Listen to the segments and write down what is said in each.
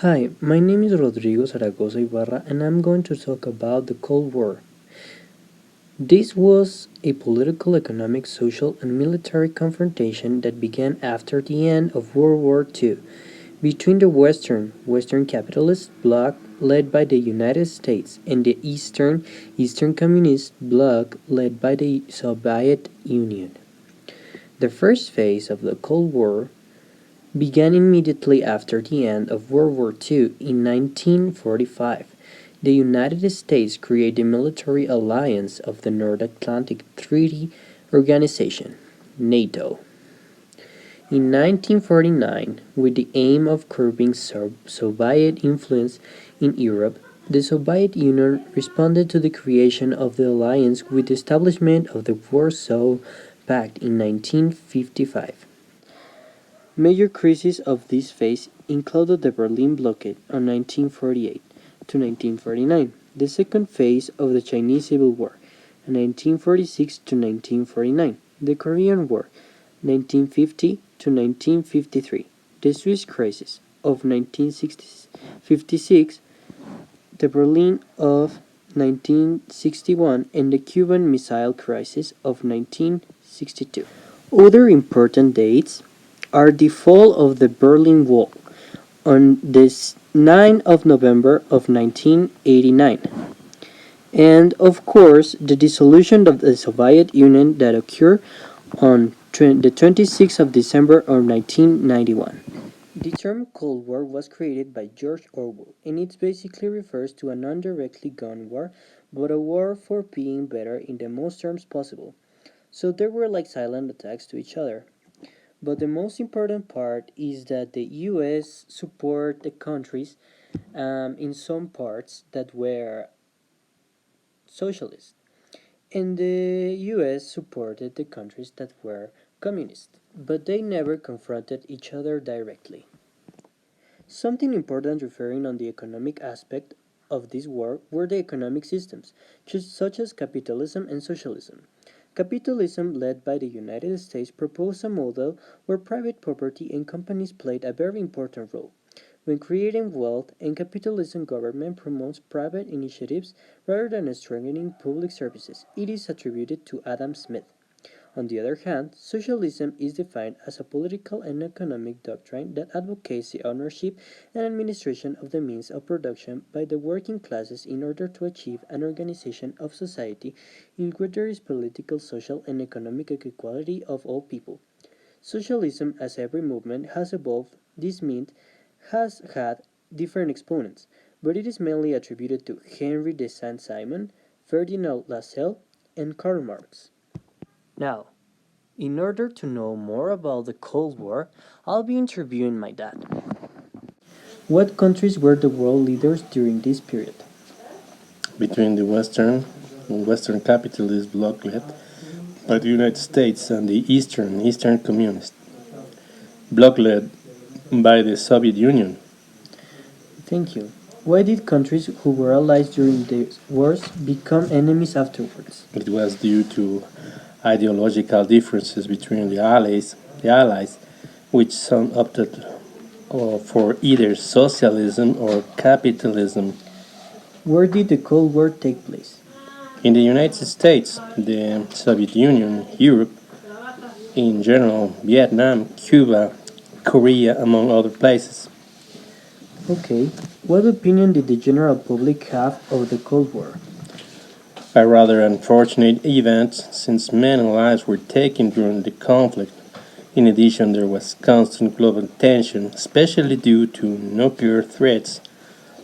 Hi, my name is Rodrigo Zaragoza Ibarra and I'm going to talk about the Cold War. This was a political, economic, social, and military confrontation that began after the end of World War II between the Western capitalist bloc led by the United States and the Eastern communist bloc led by the Soviet Union. The first phase of the Cold War began immediately after the end of World War II in 1945. The United States created the military alliance of the North Atlantic Treaty Organization, NATO, in 1949 with the aim of curbing Soviet influence in Europe. The Soviet Union responded to the creation of the alliance with the establishment of the Warsaw Pact in 1955. Major crises of this phase included the Berlin blockade of 1948 to 1949, the second phase of the Chinese Civil War, 1946 to 1949, the Korean War, 1950 to 1953, the Swiss crisis of 1956, the Berlin of 1961, and the Cuban Missile Crisis of 1962. Other important dates are the fall of the Berlin Wall on the 9th of November of 1989, and of course the dissolution of the Soviet Union that occurred on the 26th of December of 1991. The term Cold War was created by George Orwell, and it basically refers to a non-directly gun war, but a war for being better in the most terms possible. So there were like silent attacks to each other. But the most important part is that the US support the countries in some parts that were socialist, and the US supported the countries that were communist, but they never confronted each other directly. Something important referring on the economic aspect of this war were the economic systems, such as capitalism and socialism. Capitalism, led by the United States, proposed a model where private property and companies played a very important role. When creating wealth, and capitalism government promotes private initiatives rather than strengthening public services. It is attributed to Adam Smith. On the other hand, socialism is defined as a political and economic doctrine that advocates the ownership and administration of the means of production by the working classes in order to achieve an organization of society in which there is political, social, and economic equality of all people. Socialism, as every movement, has evolved. This means has had different exponents, but it is mainly attributed to Henry de Saint-Simon, Ferdinand Lassalle, and Karl Marx. Now, in order to know more about the Cold War, I'll be interviewing my dad. What countries were the world leaders during this period? Between the Western capitalist bloc led by the United States and the Eastern Communist bloc led by the Soviet Union. Thank you. Why did countries who were allies during the wars become enemies afterwards? It was due to ideological differences between the Allies, which some opted for either socialism or capitalism. Where did the Cold War take place? In the United States, the Soviet Union, Europe in general, Vietnam, Cuba, Korea, among other places. Okay, what opinion did the general public have of the Cold War? A rather unfortunate event since many lives were taken during the conflict. In addition, there was constant global tension, especially due to nuclear threats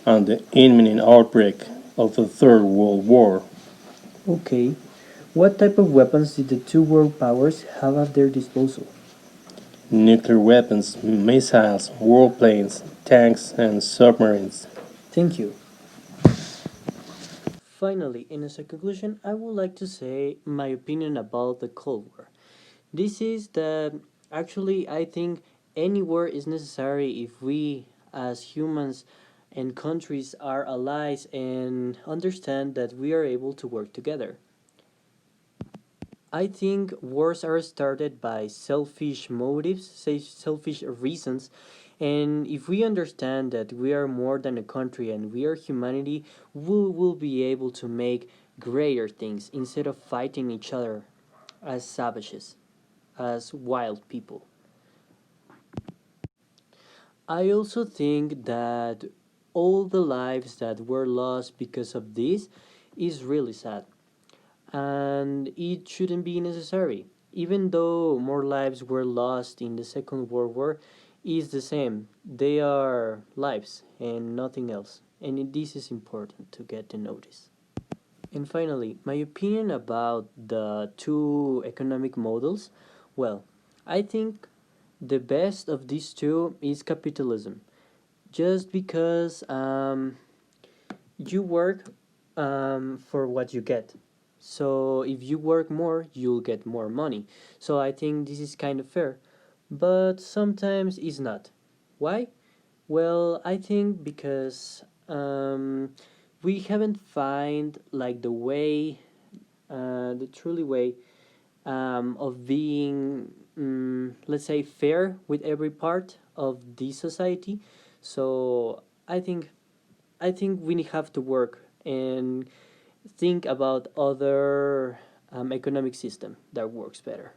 and the imminent outbreak of the Third World War. Okay, what type of weapons did the two world powers have at their disposal? Nuclear weapons, missiles, warplanes, tanks, and submarines. Thank you. Finally, in as a conclusion, I would like to say my opinion about the Cold War. This is that actually I think any war is necessary if we as humans and countries are allies and understand that we are able to work together. I think wars are started by selfish motives, say selfish reasons, And if we understand that we are more than a country and we are humanity, we will be able to make greater things instead of fighting each other as savages, as wild people. I also think that all the lives that were lost because of this is really sad, and it shouldn't be necessary. Even though more lives were lost in the Second World War, is the same. They are lives and nothing else. And this is important to get to notice. And finally, my opinion about the two economic models. Well, I think the best of these two is capitalism. Just because you work for what you get. So if you work more, you'll get more money. So I think this is kind of fair, but sometimes it's not. Why? Well, I think because we haven't find like the way, the truly way of being, let's say, fair with every part of the society. So I think we have to work and think about other economic system that works better.